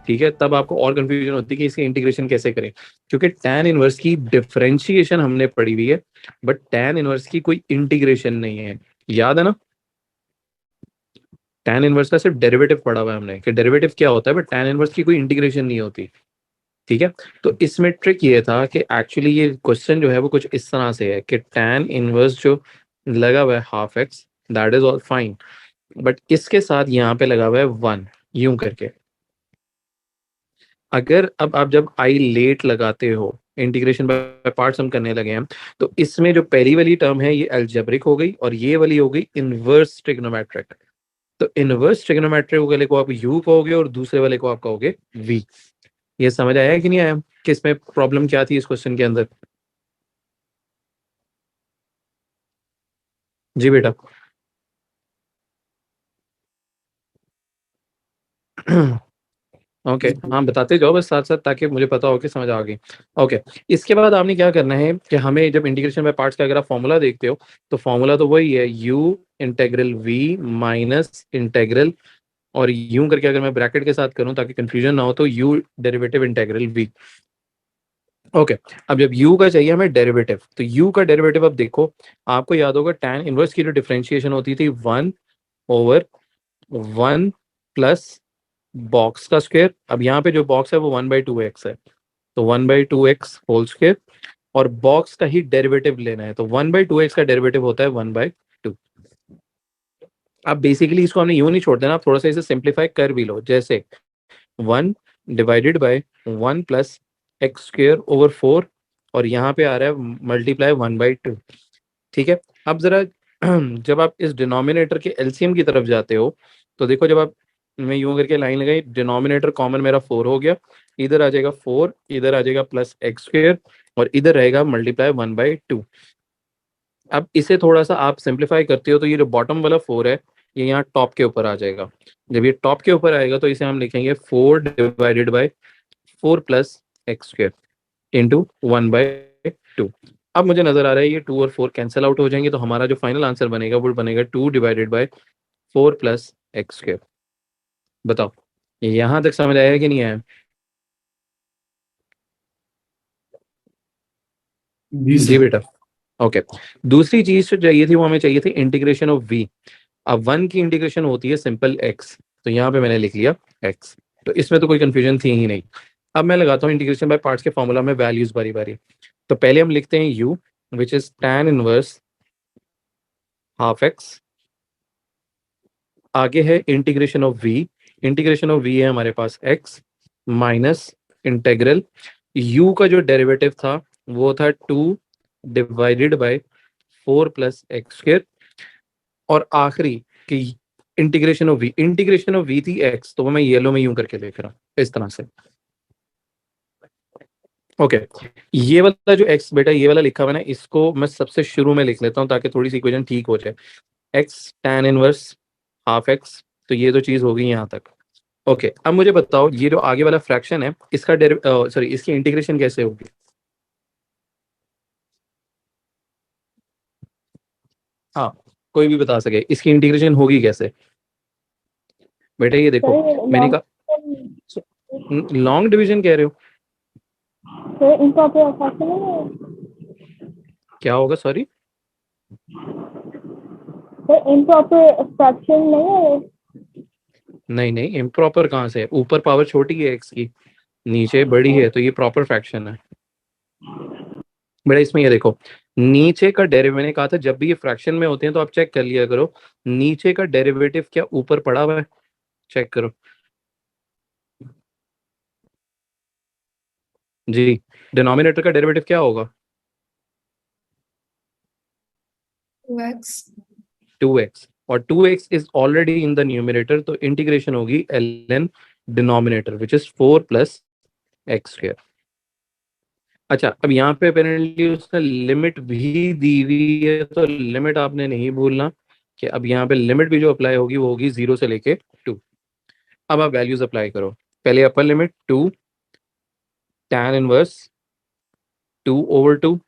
ठीक है, तब आपको और कंफ्यूजन होती है कि इसकी इंटीग्रेशन कैसे करें, क्योंकि tan इनवर्स की डिफरेंशिएशन हमने पढ़ी हुई है, बट tan इनवर्स की कोई इंटीग्रेशन नहीं है, याद है ना। tan इनवर्स का सिर्फ डेरिवेटिव पढ़ा हुआ है हमने कि डेरिवेटिव क्या होता है, बट tan इनवर्स की कोई इंटीग्रेशन नहीं होती। ठीक है, तो इसमें ट्रिक ये था कि एक्चुअली ये क्वेश्चन जो है वो कुछ इस तरह से है कि tan इनवर्स जो लगा हुआ है half x, that is all fine, but इसके साथ यहाँ पे लगा हुआ है 1, यूं करके। अगर अब आप जब आई लेट लगाते हो, इंटीग्रेशन बाय पार्ट्स हम करने लगे हैं, तो इसमें जो पहली वाली टर्म है ये अलजेब्रिक हो गई और ये वाली हो गई इनवर्स ट्रिग्नोमेट्रिक। तो इनवर्स ट्रिग्नोमेट्रिक वाले को आप यू कहोगे और दूसरे वाले को आप कहोगे वी। ये समझ आया कि नहीं आया कि इसमें प्रॉब्लम क्या थी इस क्वेश्चन के अंदर। जी बेटा। ओके, हाँ बताते जाओ बस साथ साथ, ताकि मुझे पता हो कि समझ आ गई। ओके, इसके बाद आपने क्या करना है कि हमें जब इंटीग्रेशन बाय पार्ट्स का अगर आप फॉर्मूला देखते हो, तो फॉर्मूला तो वही है, u integral v minus integral, और यूं करके अगर मैं ब्रैकेट के साथ करूं ताकि कंफ्यूजन ना हो, तो u derivative integral v. Okay, अब जब u का चाहिए हमें डेरिवेटिव, तो u का डेरिवेटिव अब देखो, आपको याद होगा tan इनवर्स की जो डिफरेंशिएशन होती थी 1/1 प्लस बॉक्स का स्क्वायर। अब यहाँ पे जो बॉक्स है वो 1/2x है, तो 1/2x होल स्क्वायर, और बॉक्स का ही डेरिवेटिव लेना है, तो 1/2x का डेरिवेटिव होता है 1/2। अब बेसिकली इसको हमने यूं नहीं छोड़ देना, आप थोड़ा सा इसे सिंप्लीफाई कर भी लो, जैसे 1/1 प्लस एक्स स्क्र ओवर 4, और यहाँ पे आ रहा है मल्टीप्लाई 1/2। ठीक है, अब जरा जब आप इस डिनोमिनेटर के एलसीएम की तरफ जाते हो, तो देखो जब आप, मैं यूं करके लाइन लगाई, डिनोमिनेटर कॉमन मेरा 4 हो गया, इधर आ जाएगा 4, इधर आ जाएगा प्लस एक्स स्क्र, और इधर रहेगा मल्टीप्लाई 1/2। अब इसे थोड़ा सा आप सिंप्लीफाई करते हो, तो ये जो बॉटम वाला 4 है, ये यहाँ टॉप के ऊपर आ जाएगा। जब ये टॉप के ऊपर आएगा तो इसे हम लिखेंगे 4/4 प्लस एक्स स्क्र इंटू 1/2। अब मुझे नजर आ रहा है ये 2 और 4 कैंसिल आउट हो जाएंगे, तो हमारा जो फाइनल आंसर बनेगा वो बनेगा 2/4 प्लस एक्स स्क्र। बताओ, ये यहाँ तक समझ आया कि नहीं आया। जी जी सर। बेटा। ओके, दूसरी चीज जो चाहिए थी वो हमें चाहिए थी इंटीग्रेशन ऑफ वी। अब 1 की इंटीग्रेशन होती है सिंपल एक्स, तो यहाँ पे मैंने लिख लिया एक्स, तो इसमें तो कोई कंफ्यूजन थी ही नहीं। अब मैं लगाता हूँ इंटीग्रेशन बाय पार्ट्स के फॉर्मूला में वैल्यूज बारी बारी। तो पहले हम लिखते हैं u, which is tan inverse half x. आगे है integration of v, integration of v है हमारे पास x माइनस इंटेग्रल u का जो डेरिवेटिव था वो था 2/4 प्लस एक्स स्क्र, और आखिरी की integration of v, integration of v थी x, तो वो मैं येलो में यूं करके लिख रहा हूँ इस तरह से। ओके, ये वाला जो x बेटा ये वाला लिखा हुआ है ना, इसको मैं सबसे शुरू में लिख लेता हूँ ताकि थोड़ी सी इक्वेशन ठीक हो जाए। x tan inverse half x, तो ये तो चीज होगी यहाँ तक। ओके, अब मुझे बताओ ये जो आगे वाला फ्रैक्शन है इसका सॉरी इसकी इंटीग्रेशन कैसे होगी। हाँ, कोई भी बता सके इसकी इंटीग्रेशन होगी कैसे। बेटा ये देखो, सर मैंने लॉन्ग कहा लॉन्ग डिवीजन कह रहे हो, सर इम्प्रॉपर फ्रैक्शन है। क्या होगा सॉरी। सर इम्प्रॉपर फ्रैक्शन नहीं है। नहीं नहीं, इम्प्रॉपर कहाँ से है, ऊपर पावर छोटी है एक्स की, नीचे बड़ी है, तो ये प्रॉपर फ्रैक्शन है। बेटा इसमें ये देखो, नीचे का डेरिवेटिव, मैंने कहा था जब भी ये फ्रैक्शन में होते हैं तो आप चेक कर लिया करो, नीचे का डेरिवेटिव क्या ऊपर पड़ा हुआ है, चेक करो। जी, डिनोमिनेटर का डेरिवेटिव क्या होगा, 2x 2x, और 2x is already in the numerator, तो इंटीग्रेशन होगी ln denominator which is 4 plus x square. अच्छा, अब यहाँ पे अपेरेंटली उसने लिमिट भी दी हुई है, तो लिमिट आपने नहीं भूलना कि अब यहाँ पे लिमिट भी जो अप्लाई होगी वो होगी 0 से लेके 2। अब आप वैल्यूज अप्लाई करो, पहले upper limit 2 tan inverse 2/2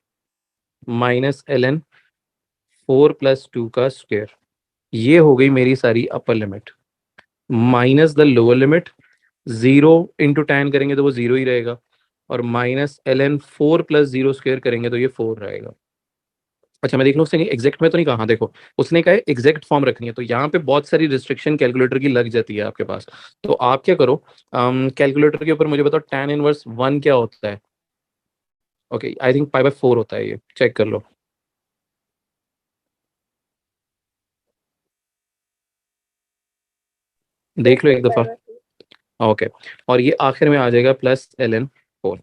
minus ln 4 + 2 का स्क्वायर, ये हो गई मेरी सारी अपर limit, minus the lower limit 0 into tan करेंगे तो वो 0 ही रहेगा, और माइनस ln 4 प्लस 0 स्क्वायर करेंगे तो ये 4 रहेगा। अच्छा मैं देख लूँ उसने एग्जैक्ट में तो नहीं कहा, हाँ देखो उसने कहा एग्जैक्ट फॉर्म रखनी है, तो यहाँ पे बहुत सारी रिस्ट्रिक्शन कैलकुलेटर की लग जाती है आपके पास। तो आप क्या करो, कैलकुलेटर के ऊपर मुझे बताओ tan इनवर्स 1 क्या होता है। ओके आई थिंक पाई/4 होता है, ये चेक कर लो। देख लो एक दफा। ओके, और ये आखिर में आ जाएगा प्लस ln 4।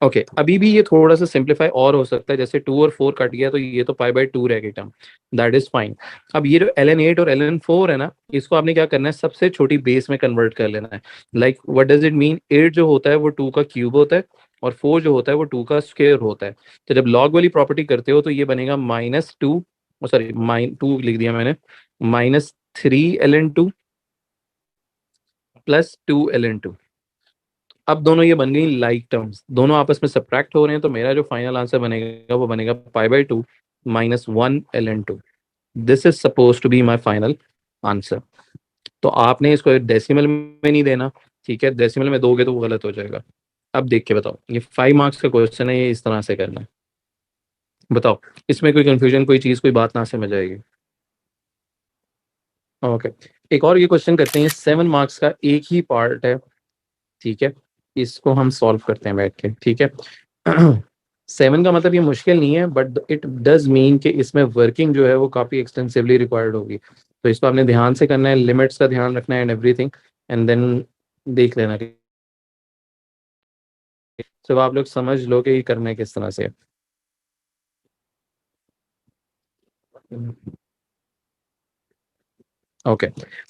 ओके अभी भी ये थोड़ा सा सिंप्लीफाई और हो सकता है, जैसे 2 और 4 कट गया तो ये तो पाई/2 रह गई टर्म, दैट इज फाइन। अब ये जो ln 8 और ln 4 है ना, इसको आपने क्या करना है, सबसे छोटी बेस में कन्वर्ट कर लेना है। Like what does it mean, 8 जो होता है वो 2 का क्यूब होता है, और 4 जो होता है वो 2 का स्क्वायर होता है। तो जब लॉग वाली प्रॉपर्टी करते हो तो ये बनेगा -2, सॉरी -2 लिख दिया मैंने, -3 ln 2 प्लस 2 ln 2। अब दोनों ये बन गई लाइक टर्म्स, दोनों आपस में सब्ट्रैक्ट हो रहे हैं, तो मेरा जो फाइनल आंसर बनेगा वो बनेगा पाई/2 -1 ln 2। This is suppose to be my final answer. तो आपने इसको डेसिमल में नहीं देना, ठीक है, डेसिमल में दोगे तो वो गलत हो जाएगा। अब देख के बताओ, ये 5 मार्क्स का क्वेश्चन है, ये इस तरह से करना है। बताओ इसमें कोई कंफ्यूजन, कोई चीज, कोई बात ना समझ आएगी। ओके, एक और ये क्वेश्चन करते हैं, 7 मार्क्स का एक ही पार्ट है, ठीक है, इसको हम सॉल्व करते हैं बैठ के, ठीक है। 7 का मतलब ये मुश्किल नहीं है, बट इट डज मीन कि इसमें वर्किंग जो है वो काफ़ी एक्सटेंसिवली रिक्वायर्ड होगी, तो इसको आपने ध्यान से करना है, लिमिट्स का ध्यान रखना है एंड एवरीथिंग, एंड देन देख लेना कि सिर्फ आप लोग समझ लो कि ये करना है किस तरह से। ओके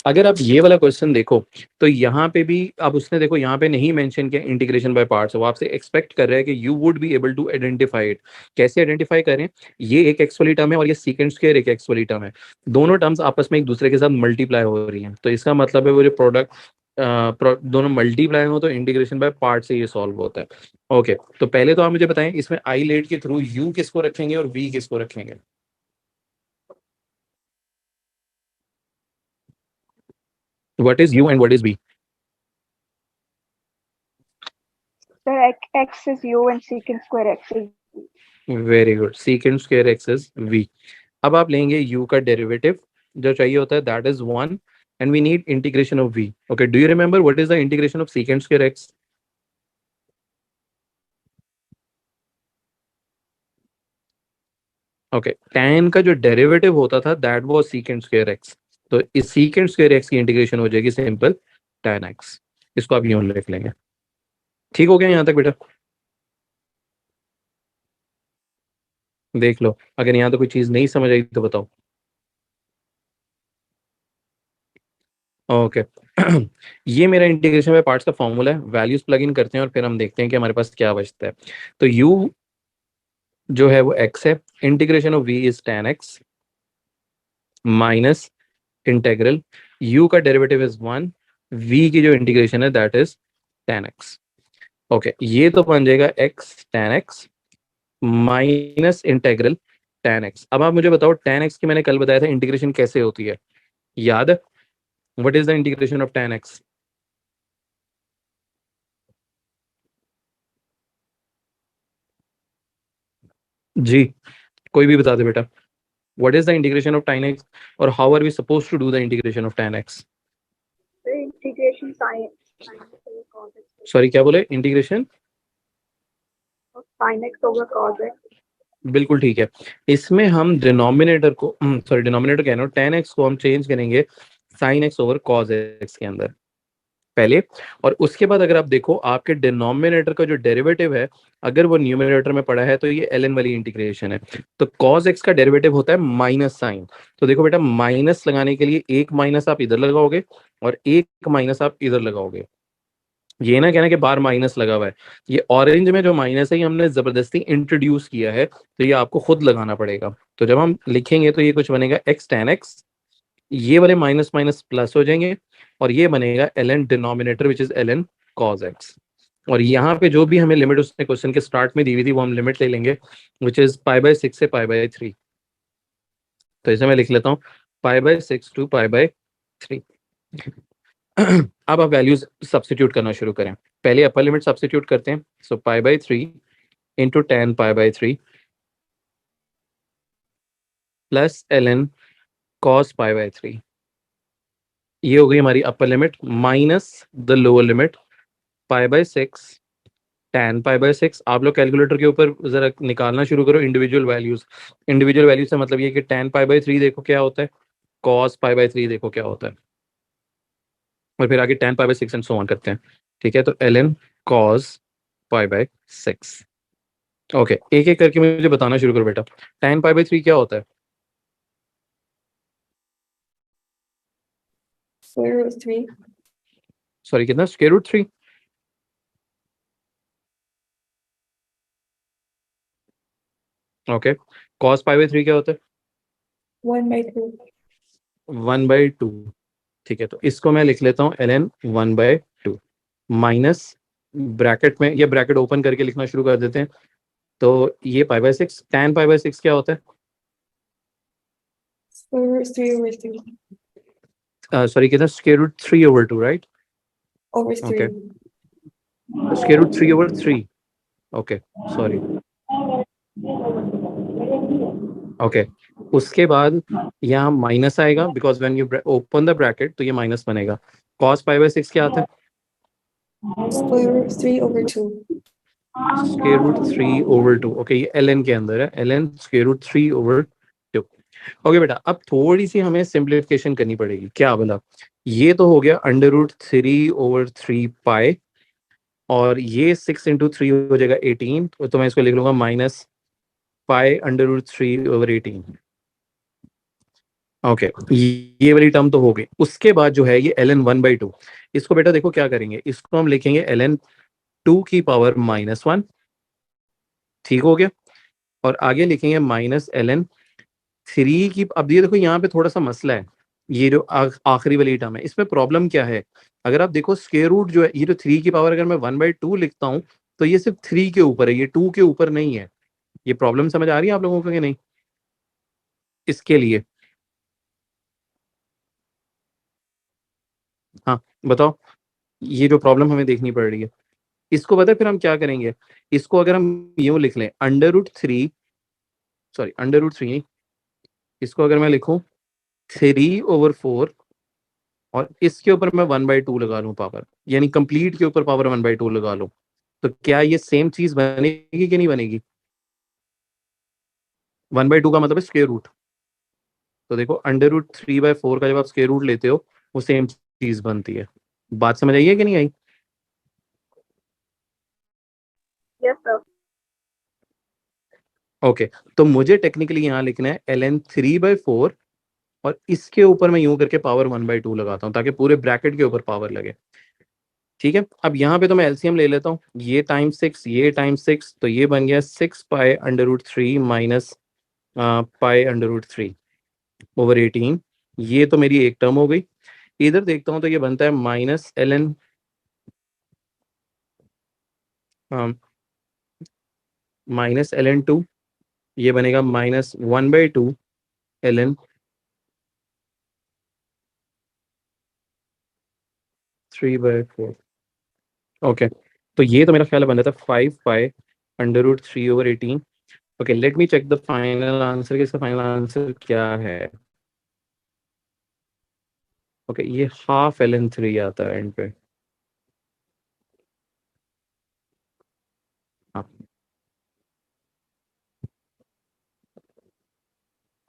अगर आप ये वाला क्वेश्चन देखो, तो यहाँ पे भी अब उसने देखो यहाँ पे नहीं मेंशन किया इंटीग्रेशन बाय पार्ट्स, वो आपसे एक्सपेक्ट कर रहा है कि you would be able to identify it. कैसे आइडेंटिफाई करें, ये एक एक्स वाली टर्म है और ये सीकेंड स्क्वायर एक एक्स वाली टर्म है, दोनों टर्म्स आपस में एक दूसरे के साथ मल्टीप्लाई हो रही हैं, तो इसका मतलब है वो जो प्रोडक्ट दोनों मल्टीप्लाई हो तो इंटीग्रेशन बाय पार्ट से ये सॉल्व होता है। ओके तो पहले तो आप मुझे बताएं, इसमें आई लेट के थ्रू यू किसको रखेंगे और वी किसको रखेंगे। What is u and what is v. Sir, x is u and secant square x is very good, secant square x is v. अब आप लेंगे u का डेरिवेटिव, जो चाहिए होता है that is 1, and we need integration of v। Okay do you remember what is the integration of secant square x. Okay tan का जो डेरिवेटिव होता था that was secant square x, तो इस सीकेंड स्क्वायर एक्स की integration हो जाएगी simple tan x। इसको आप यूं लिख लेंगे। ठीक हो गया यहाँ तक बेटा, देख लो अगर यहाँ तो कोई चीज नहीं समझ आई तो बताओ। ओके ये मेरा इंटीग्रेशन बाय पार्ट्स का फॉर्मूला है, वैल्यूज प्लग इन करते हैं और फिर हम देखते हैं कि हमारे पास क्या बचता है। तो u जो है वो x है, integration of v is tan x minus integral u का डेरिवेटिव इज 1, v की जो इंटीग्रेशन है that is tan x। Okay ये तो बन जाएगा x tan x minus integral tan x। अब आप मुझे बताओ tan x की मैंने कल बताया था इंटीग्रेशन कैसे होती है, याद है, what is the integration of tan x। जी कोई भी बता दे बेटा, what is the integration of tan x, और how are we suppose to do the integration of tan x। the integration sin cos x sorry क्या बोले, integration, sin x over cos x। बिल्कुल ठीक है। इसमें हम डिनोमिनेटर को, sorry denominator कह रहा हूँ, tan x को हम चेंज करेंगे sin x over cos x के अंदर पहले, और उसके बाद अगर आप देखो आपके डिनोमिनेटर का जो डेरिवेटिव है, अगर वो न्यूमरेटर में पड़ा है तो ये ln वाली इंटीग्रेशन है, तो cos x का डेरिवेटिव होता है माइनस साइन। तो देखो बेटा माइनस लगाने के लिए एक माइनस आप इधर लगाओगे और एक माइनस आप इधर लगाओगे, ये ना कहना कि बार माइनस लगा हुआ है, ये ऑरेंज में जो माइनस है ये हमने जबरदस्ती इंट्रोड्यूस किया है, तो ये आपको खुद लगाना पड़ेगा। तो जब हम लिखेंगे तो ये कुछ बनेगा x tan x, ये वाले माइनस माइनस प्लस हो जाएंगे, और ये बनेगा ln denominator which is ln cos x। और यहाँ पे जो भी हमें लिमिट उसने क्वेश्चन के स्टार्ट में दी हुई थी वो हम लिमिट ले लेंगे, विच इज π/6 से π/3। तो इसे मैं लिख लेता हूँ π/6 to π/3। अब आप वैल्यूज सब्स्टिट्यूट करना शुरू करें। पहले अपर लिमिट सब्स्टिट्यूट करते हैं। So pi by 3 into 10 pi by 3 plus ln cos pi by 3। ये हो गई हमारी upper limit minus the lower limit pi by 6 tan pi by 6। आप लोग कैलकुलेटर के ऊपर जरा निकालना शुरू करो इंडिविजुअल वैल्यूज। इंडिविजुअल वैल्यूज से मतलब ये कि tan पाई बाई 3 देखो क्या होता है, cos पाई बाई 3 देखो क्या होता है, और फिर आगे tan pi by 6 and so on करते हैं। ठीक है, तो ln cos pi by 6। Okay, एक एक करके मुझे बताना शुरू करो बेटा। tan पाई बाई 3 क्या होता है? Square root 3. सॉरी, कितना? Square root 3। Okay, cos pi by 3 क्या होता है? 1/2. 1/2। ठीक है, तो इसको मैं लिख लेता हूँ ln 1/2 माइनस ब्रैकेट में, या ब्रैकेट ओपन करके लिखना शुरू कर देते हैं। तो ये pi by 6, tan pi by 6 क्या होता है? Square root 3/3. सॉरी, कितना? Square root 3/2, right? Over okay, 3. Square root 3/3। Okay, sorry. Okay, उसके बाद यहाँ माइनस आएगा because when you open the bracket तो ये माइनस बनेगा। cos पाई बाई 6 क्या आता है? Square root 3/2. Square root 3/2। Okay, ये ln के अंदर है, ln स्क्वायर रूट 3/2। ओके बेटा, अब थोड़ी सी हमें सिंप्लीफिकेशन करनी पड़ेगी। क्या बोला? ये तो हो गया √3/3 पाई, और ये 6 × 3 हो जाएगा 18, तो मैं इसको लिख लूंगा माइनस पाई √3/18। ओके, ये वाली टर्म तो हो गई। उसके बाद जो है ये ln 1/2, इसको बेटा देखो क्या करेंगे, इसको हम लिखेंगे ln 2⁻⁻1। ठीक हो गया, और आगे लिखेंगे माइनस ln 3 की। अब ये देखो यहाँ पे थोड़ा सा मसला है, ये जो आखिरी वाली टर्म है इसमें प्रॉब्लम क्या है। अगर आप देखो स्क्वायर रूट जो है, ये जो 3 की पावर अगर मैं 1/2 लिखता हूँ तो ये सिर्फ 3 के ऊपर है, ये 2 के ऊपर नहीं है। ये प्रॉब्लम समझ आ रही है आप लोगों को कि नहीं? इसके लिए हाँ, बताओ, ये जो प्रॉब्लम हमें देखनी पड़ रही है, इसको पता है फिर हम क्या करेंगे? इसको अगर हम यूं लिख लें √3, सॉरी √3, इसको अगर मैं लिखूं 3/4, और इसके ऊपर मैं 1/2 लगा लूं पावर, यानी कंप्लीट के ऊपर पावर 1/2 लगा लूं, तो क्या ये सेम चीज बनेगी कि नहीं बनेगी? 1/2 का मतलब है स्क्वायर रूट। तो देखो √3/4 का जब आप स्क्वायर रूट लेते हो वो सेम चीज बनती है। बात समझ आई है कि नहीं आई? Yes, sir. ओके, तो मुझे टेक्निकली यहाँ लिखना है ln 3/4, और इसके ऊपर मैं यूं करके पावर 1/2 लगाता हूँ ताकि पूरे ब्रैकेट के ऊपर पावर लगे। ठीक है, अब यहाँ पे तो मैं एलसीएम ले लेता हूँ, ये टाइम्स 6, ये टाइम्स 6, तो ये बन गया 6 पाई √3 माइनस पाई √3/18। ये तो मेरी एक टर्म हो गई। इधर देखता हूँ तो ये बनता है माइनस ln 2, ये बनेगा -1/2 ln 3/4। ओके, तो ये तो मेरा ख्याल बन जाता है 5 pi √3/18। Okay, let me check the final answer, कि इसका फाइनल आंसर क्या है। ओके, ये हाफ ln 3 आता है एंड पे। हाँ,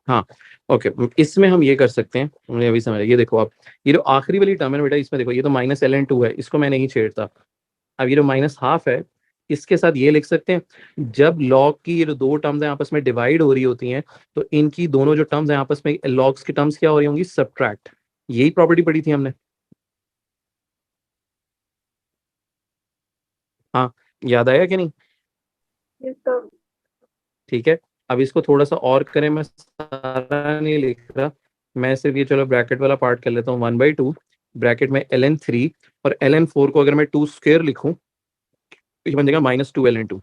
हाँ, ओके, इसमें हम ये कर सकते हैं, मुझे अभी समझ आया। ये देखो आप, ये जो आखिरी वाली टर्म है ना बेटा, इसमें देखो ये तो -ln 2 है, इसको मैं नहीं छेड़ता। अब ये जो माइनस हाफ है, इसके साथ ये लिख सकते हैं, जब लॉग की ये जो दो टर्म्स हैं आपस में डिवाइड हो रही होती हैं, तो इनकी दोनों जो टर्म्स हैं आपस में, लॉग्स की टर्म्स क्या हो रही होंगी? सब्ट्रैक्ट। यही प्रॉपर्टी पढ़ी थी हमने। हाँ, याद आया कि नहीं? Yes, sir. ठीक है, अब इसको थोड़ा सा और करें, मैं सारा नहीं लिख रहा, मैं सिर्फ ये चलो ब्रैकेट वाला पार्ट कर लेता हूँ। 1/2 ब्रैकेट में ln 3, और ln 4 को अगर मैं 2 स्क्वायर लिखूं तो ये बन जाएगा -2 ln 2।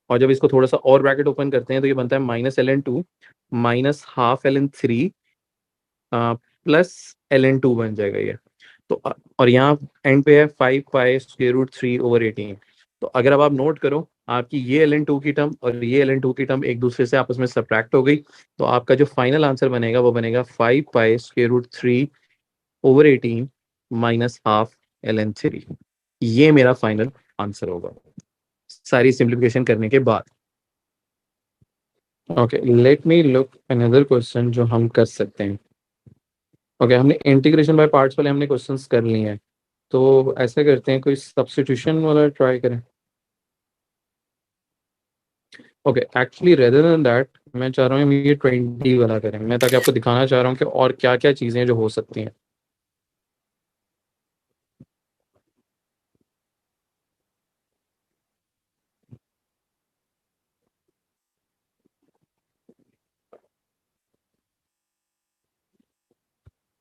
और जब इसको थोड़ा सा और ब्रैकेट ओपन करते हैं तो ये बनता है -ln 2 minus half ln 3 plus ln 2 बन जाएगा ये। तो और यहाँ एंड पे है 5 पाई√3/18। तो अगर अब आप नोट करो, आपकी ये ln2 की टर्म और ये ln2 की टर्म एक दूसरे से आपस में सब्ट्रैक्ट हो गई, तो आपका जो फाइनल आंसर बनेगा वो बनेगा 5 पाई√3/18 माइनस हाफ ln3। ये मेरा फाइनल आंसर होगा सारी सिंप्लीफिकेशन करने के बाद। Okay, let me look another question जो हम कर सकते हैं। ओके, हमने इंटीग्रेशन बाय पार्ट्स वाले हमने क्वेश्चंस कर लिए हैं, तो ऐसा करते हैं कोई सब्स्टिट्यूशन वाला ट्राई करें। Okay, actually rather than that मैं चाह रहा हूँ हम ये 20 वाला करें, मैं ताकि आपको दिखाना चाह रहा हूँ कि और क्या क्या चीज़ें जो हो सकती हैं।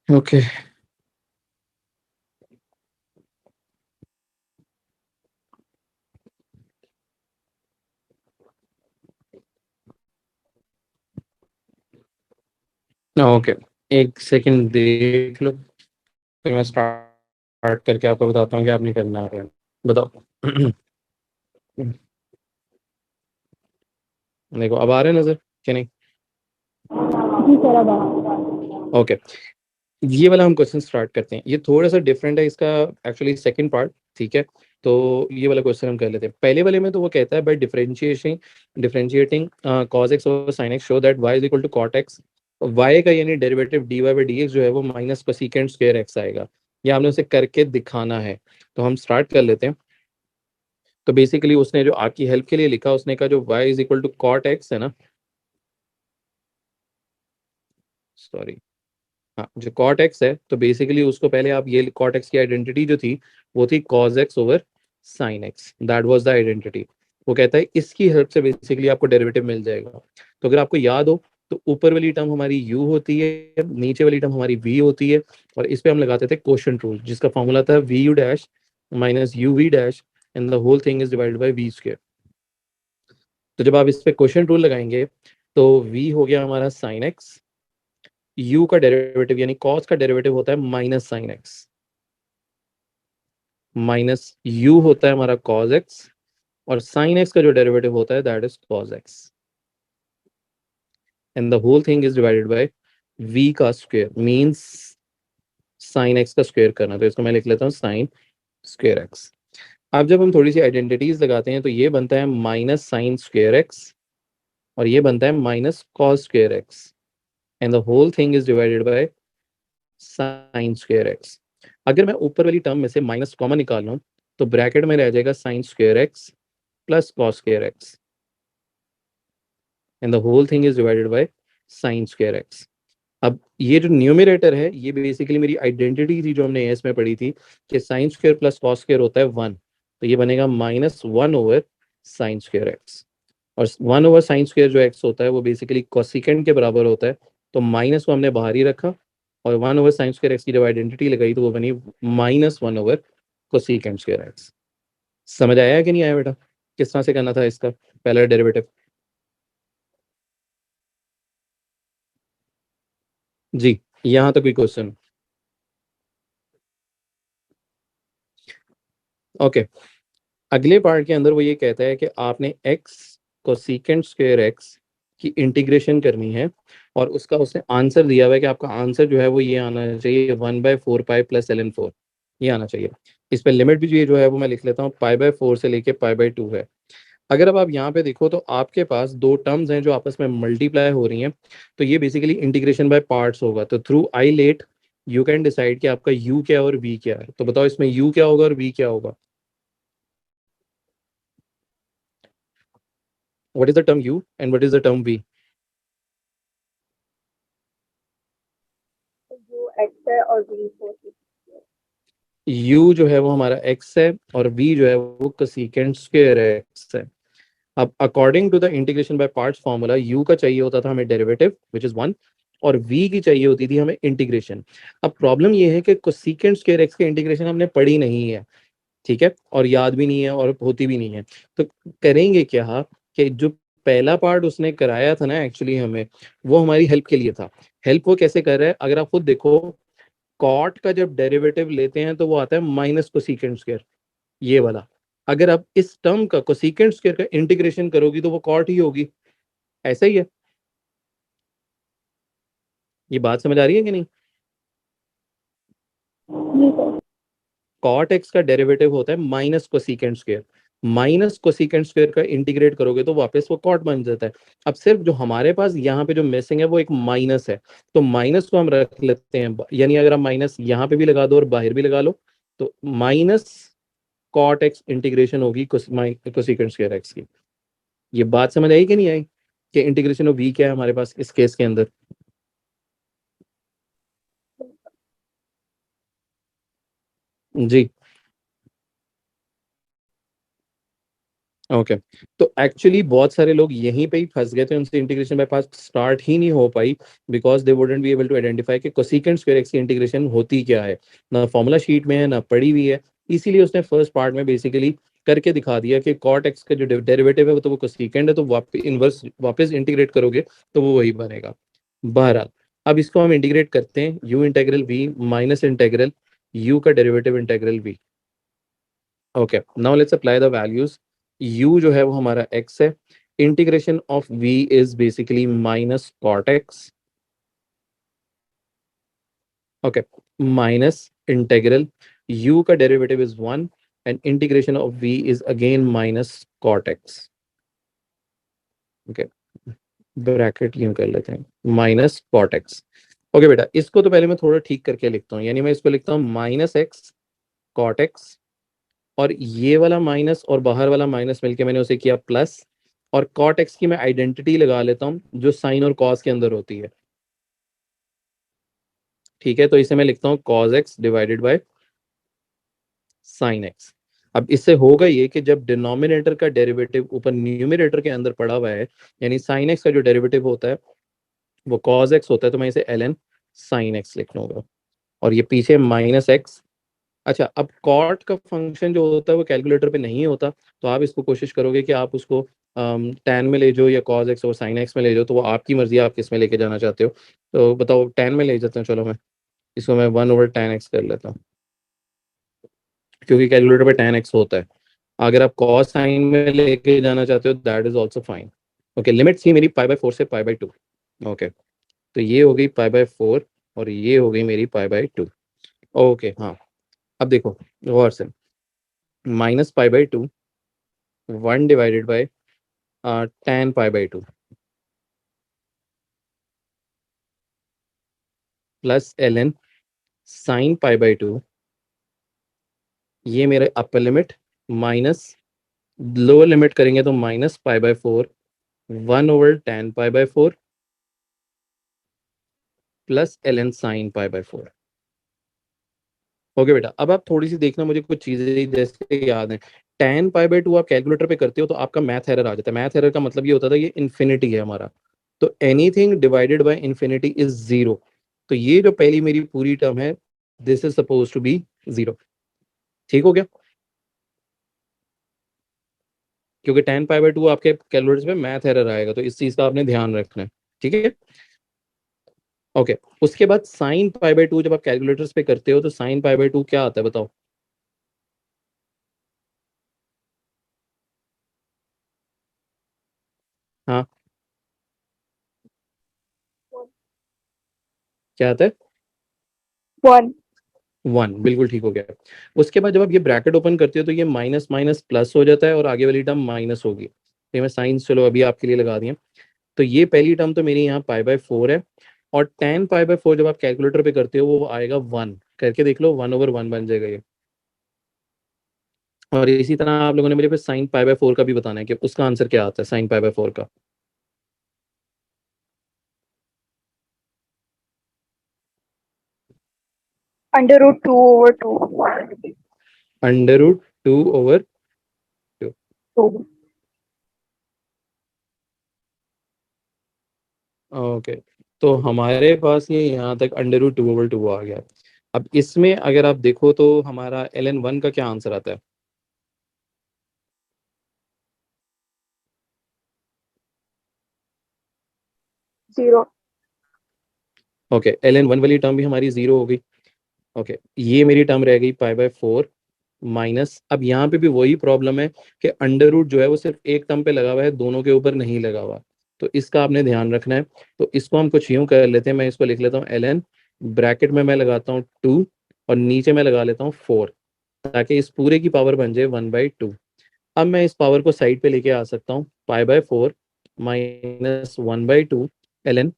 ओके, ओके, एक सेकंड देख लो, फिर मैं स्टार्ट करके आपको बताता हूँ कि आपने करना है। बताओ। देखो, अब आ रहे हैं नजर कि नहीं? जी सर, अब आ- ओके, ये वाला हम क्वेश्चन स्टार्ट करते हैं। ये थोड़ा सा डिफरेंट है इसका, एक्चुअली सेकंड पार्ट, ठीक है। तो ये वाला क्वेश्चन हम कर लेते हैं। पहले वाले में तो वो कहता है by differentiating cos x over sin x show that y is equal to cot x। y का यानी डेरिवेटिव dy/dx जो है वो माइनस कोसेकेंट स्क्वायर x आएगा। ये हमने उसे करके दिखाना है, तो हम स्टार्ट कर लेते हैं। तो बेसिकली उसने जो आपकी हेल्प के लिए लिखा, उसने कहा जो y is equal to cot x है ना, सॉरी, हाँ, जो cot x है, तो बेसिकली उसको पहले आप ये cot x की आइडेंटिटी जो थी वो थी cos x over sin x, that was the identity. वो कहता है इसकी हेल्प से बेसिकली आपको डेरिवेटिव मिल जाएगा। तो अगर आपको याद हो, तो ऊपर वाली टर्म हमारी u होती है, नीचे वाली टर्म हमारी v होती है, और इस पे हम लगाते थे क्वोशंट रूल, जिसका फॉर्मूला था vu dash minus uv dash and the whole thing is divided by v square. तो जब आप इस पे क्वोशंट रूल लगाएंगे, तो v हो गया हमारा sin x, u का डेरिवेटिव यानी cos का डेरिवेटिव होता है minus sine x, minus u होता है हमारा cos x, और sin x का जो डेरिवेटिव होता है that is cos x, and the whole thing is divided by v का स्क्वायर, मींस sin x का स्क्वायर करना। तो इसको मैं लिख लेता हूँ sin स्क्वायर x। अब जब हम थोड़ी सी आइडेंटिटीज लगाते हैं, तो ये बनता है माइनस साइन स्क्वायर एक्स, और ये बनता है minus cos square x, and the whole thing is divided by sine square x. अगर मैं ऊपर वाली टर्म में से माइनस कॉमन निकाल लूँ, तो ब्रैकेट में रह जाएगा sine square x plus cos square x, and the whole thing is divided by sine square x. अब ये जो न्यूमरेटर है, ये बेसिकली मेरी आइडेंटिटी थी जो हमने एस में पढ़ी थी, कि sine square plus cos square होता है 1। तो ये बनेगा -1 ओवर साइन स्क्वायर एक्स, और 1 ओवर साइन स्क्वायर जो एक्स होता है वो बेसिकली कोसिकेंड के बराबर होता है। तो माइनस को हमने बाहर ही रखा, और 1 ओवर साइन स्क्वायर एक्स की जब आइडेंटिटी लगाई, तो वो बनी -1 ओवर कोसिकेंड स्क्वायर एक्स। समझ आया कि नहीं आया बेटा, किस तरह से करना था इसका पहला डेरिवेटिव? जी, यहाँ तक कोई क्वेश्चन? ओके, अगले पार्ट के अंदर वो ये कहता है कि आपने x कोसिकेंड स्क्वायर x की इंटीग्रेशन करनी है, और उसका उसने आंसर दिया हुआ है कि आपका आंसर जो है वो ये आना चाहिए 1/4 पाई प्लस ln4, ये आना चाहिए। इस पे लिमिट भी जो है वो मैं लिख लेता हूँ, पाई/4 से लेके पाई/2 है। अगर अब आप यहाँ पे देखो, तो आपके पास दो टर्म्स हैं जो आपस में मल्टीप्लाई हो रही हैं, तो ये बेसिकली इंटीग्रेशन बाय पार्ट्स होगा। तो through I let you can decide कि आपका u क्या है और v क्या है। तो बताओ इसमें u क्या होगा और v क्या होगा? What is the term u and what is the term v? जो एक्स है और बी फोर। u जो है वो हमारा x है, और v जो है वो कोसेकेंट स्क्वायर x है। अब according to the integration by parts formula, u का चाहिए होता था हमें डेरिवेटिव विच इज 1, और v की चाहिए होती थी हमें इंटीग्रेशन। अब प्रॉब्लम ये है कि कोसेकेंट स्क्वायर x की इंटीग्रेशन हमने पढ़ी नहीं है, ठीक है, और याद भी नहीं है और होती भी नहीं है। तो करेंगे क्या कि जो पहला पार्ट उसने कराया था ना, एक्चुअली हमें वो हमारी हेल्प के लिए था। हेल्प वो कैसे कर रहा है, अगर आप खुद देखो, कॉट का जब डेरिवेटिव लेते हैं तो वो आता है माइनस कोसेकेंट स्क्वायर, ये वाला। अगर आप इस टर्म का कोसेकेंट स्क्वायर का इंटीग्रेशन करोगी तो वो कॉट ही होगी। ऐसा ही है, ये बात समझ आ रही है कि नहीं? जी सर। कॉट एक्स का डेरिवेटिव होता है minus cosecant square, minus cosecant square का इंटीग्रेट करोगे तो वापस वो कॉट बन जाता है। अब सिर्फ जो हमारे पास यहाँ पे जो मिसिंग है वो एक माइनस है, तो माइनस को हम रख लेते हैं, यानी अगर आप माइनस यहाँ पे भी लगा दो और बाहर भी लगा लो तो माइनस कॉट एक्स इंटीग्रेशन होगी कोसेकेंट स्क्वायर एक्स की। ये बात समझ आई कि नहीं आई कि इंटीग्रेशन ऑफ वी क्या है हमारे पास इस केस के अंदर? जी ओके। तो एक्चुअली बहुत सारे लोग यहीं पे ही फंस गए थे, उनसे इंटीग्रेशन बाय पार्ट्स स्टार्ट ही नहीं हो पाई, because they wouldn't be able to identify कि कोसेकेंट स्क्वायर एक्स की इंटीग्रेशन होती क्या है, ना फॉर्मूला शीट में है ना पढ़ी हुई है। इसीलिए उसने फर्स्ट पार्ट में बेसिकली करके दिखा दिया कि कॉट एक्स का जो डेरिवेटिव है वो तो वो कोसेकेंट है, तो वापस इनवर्स वापस इंटीग्रेट करोगे तो वो वही बनेगा। बहरहाल अब इसको हम इंटीग्रेट करते हैं, u integral v minus integral u का derivative integral v. Okay, now let's apply the values. u जो है वो हमारा x है, integration of v is basically minus cot x. Okay, minus integral u का derivative is 1 and integration of v is again minus cot x. Okay, bracket यूं कर लेते हैं, माइनस कॉट एक्स। ओके बेटा, इसको तो पहले मैं थोड़ा ठीक करके लिखता हूँ, यानी मैं इसको लिखता हूँ माइनस एक्स कॉट एक्स, और ये वाला माइनस और बाहर वाला माइनस मिलके मैंने उसे किया प्लस, और कॉट एक्स की मैं आइडेंटिटी लगा लेता हूँ जो साइन और कॉस के अंदर होती है। ठीक है, तो इसे मैं लिखता हूँ cos x divided by sine x. अब इससे होगा ये कि जब डिनोमिनेटर का डेरिवेटिव ऊपर न्यूमरेटर के अंदर पड़ा हुआ है, यानी साइन एक्स का जो डेरिवेटिव होता है वो कॉस एक्स होता है, तो मैं इसे एल एन साइन एक्स लिख लूंगा, और ये पीछे माइनस एक्स। अच्छा, अब कॉट का फंक्शन जो होता है वो कैलकुलेटर पे नहीं होता, तो आप इसको कोशिश करोगे कि आप उसको टेन में ले जाओ या कॉस एक्स और साइन एक्स में ले जाओ, तो वो आपकी मर्जी है, आप किस में लेके जाना चाहते हो। तो बताओ, टेन में ले जाते हैं, चलो मैं इसको मैं 1/10 एक्स कर लेता हूँ, क्योंकि कैलकुलेटर पे 10 एक्स होता है। अगर आप कॉस साइन में लेके जाना चाहते हो that is also fine. Okay, limit थी मेरी पाई/4 से पाई/2। ओके, तो ये हो गई पाई/4 और ये हो गई मेरी पाई/2। ओके हाँ, अब देखो गौर से, माइनस पाई/2 1 डिवाइडेड बाई tan पाई/2 प्लस एल एन साइन पाई/2, ये मेरे upper limit, minus lower limit करेंगे तो माइनस पाई/4 1/tan पाई/4 प्लस एल एन साइन पाई/4। ओके बेटा, अब आप थोड़ी सी देखना, मुझे कुछ चीजें जैसे याद है। tan पाई/2 आप कैलकुलेटर पे करते हो तो आपका मैथ एरर आ जाता है। मैथ एरर का मतलब ये होता था ये इन्फिनिटी है हमारा, तो anything divided by infinity is zero. तो ये जो पहली मेरी पूरी टर्म है, this is suppose to be zero. ठीक हो गया, क्योंकि tan पाई/2 आपके कैलकुलेटर्स में मैथ एरर आएगा, तो इस चीज का आपने ध्यान रखना है। ठीक है, ओके। उसके बाद sin पाई/2 जब आप कैलकुलेटर्स पे करते हो तो sin पाई/2 क्या आता है बताओ? हाँ, क्या आता है? 1। 1, बिल्कुल ठीक हो गया। उसके बाद जब आप ये ब्रैकेट ओपन करते हो तो ये माइनस माइनस प्लस हो जाता है और आगे वाली टर्म माइनस होगी, तो ये मैं साइंस चलो अभी आपके लिए लगा दिया। तो ये पहली टर्म तो मेरी यहाँ पाई/4 है, और tan पाई/4 जब आप कैलकुलेटर पे करते हो वो आएगा 1, करके देख लो 1/1 बन जाएगा ये। और इसी तरह आप लोगों ने मुझे फिर साइन पाई/4 का भी बताना है कि उसका आंसर क्या आता है साइन पाई/4 का। √2/2. √2/2। 2. ओके, तो हमारे पास ये यहाँ तक √2/2 आ गया। अब इसमें अगर आप देखो तो हमारा ln1 का क्या आंसर आता है? 0. ओके, ln1 वाली टर्म भी हमारी जीरो हो गई। ओके, ये मेरी टर्म रह गई π/4 माइनस, अब यहाँ पे भी वही प्रॉब्लम है कि अंडर रूट जो है वो सिर्फ एक टर्म पे लगा हुआ है, दोनों के ऊपर नहीं लगा हुआ, तो इसका आपने ध्यान रखना है। तो इसको हम कुछ यूं कर लेते हैं, मैं इसको लिख लेता हूँ ln, ब्रैकेट में मैं लगाता हूँ 2 और नीचे मैं लगा लेता हूँ 4, ताकि इस पूरे की पावर बन जाए 1/2। अब मैं इस पावर को साइड पे लेके आ सकता हूँ, π/4 माइनस 1/2 ln।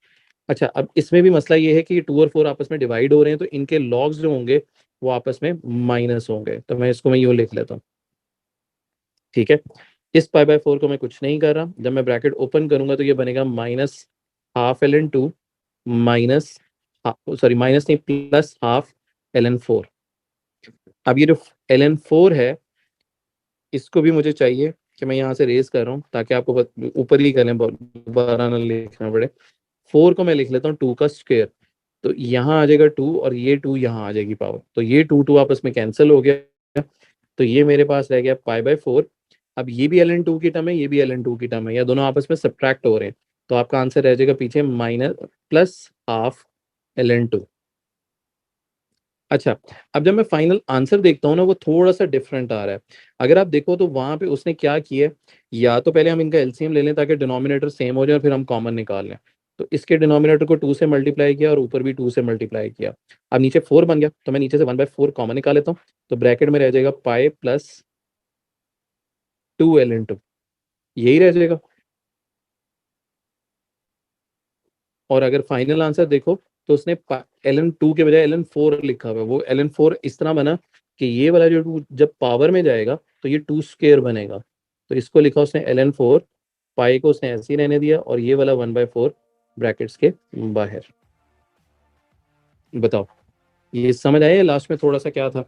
अच्छा, अब इसमें भी मसला ये है कि 2 और 4 आपस में डिवाइड हो रहे हैं, तो इनके लॉग्स जो होंगे वो आपस में माइनस होंगे, तो मैं इसको यूं लिख लेता हूँ। ठीक है, इस π/4 को मैं कुछ नहीं कर रहा, जब मैं ब्रैकेट ओपन करूंगा तो ये बनेगा -12 ln2 माइनस, सॉरी माइनस नहीं, +12 ln4। अब ये जो ln4 है, इसको भी मुझे चाहिए कि मैं यहाँ से रेज कर रहा हूँ ताकि आपको ऊपर ही कर लें, दोबारा ना लिखना पड़े। 4 को मैं लिख लेता हूँ 2 का स्क्वायर, तो यहाँ आ जाएगा 2 और ये 2 यहाँ आ जाएगी पावर, तो ये 2 आपस में कैंसिल हो गया, तो ये मेरे पास रह गया π/4। अब ये भी ln2 की टर्म है, ये भी ln2 की टर्म है, या दोनों आपस में सब्ट्रैक्ट हो रहे हैं, तो आपका आंसर रह जाएगा पीछे +12 ln2। अच्छा, अब जब मैं फाइनल आंसर देखता हूँ ना, वो थोड़ा सा डिफरेंट आ रहा है। अगर आप देखो तो वहां पे उसने क्या किया है, या तो पहले हम इनका एलसीएम ले लें ताकि डिनोमिनेटर सेम हो जाए और फिर हम कॉमन निकाल लें। तो इसके डिनोमिनेटर को 2 से मल्टीप्लाई किया और ऊपर भी 2 से मल्टीप्लाई किया। अब नीचे 4 बन गया, तो मैं नीचे से 1/4 कॉमन निकाल लेता हूँ, तो ब्रैकेट में रह जाएगा पाई प्लस 2 ln2, यही रह जाएगा। और अगर फाइनल आंसर देखो तो उसने ln2 के बजाय ln4 लिखा हुआ है। वो ln4 इस तरह बना कि ये वाला जो 2 जब पावर में जाएगा तो ये 2 स्क्वायर बनेगा, तो इसको लिखा उसने ln4, पाई को उसने ऐसे ही रहने दिया और ये वाला 1/4 ब्रैकेट्स के बाहर। बताओ, ये समझ आया? लास्ट में थोड़ा सा क्या था,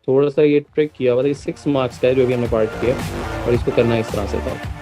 थोड़ा सा ये ट्रिक किया हुआ था। 6 मार्क्स का है जो भी हमने पार्ट किया, और इसको करना इस तरह से था।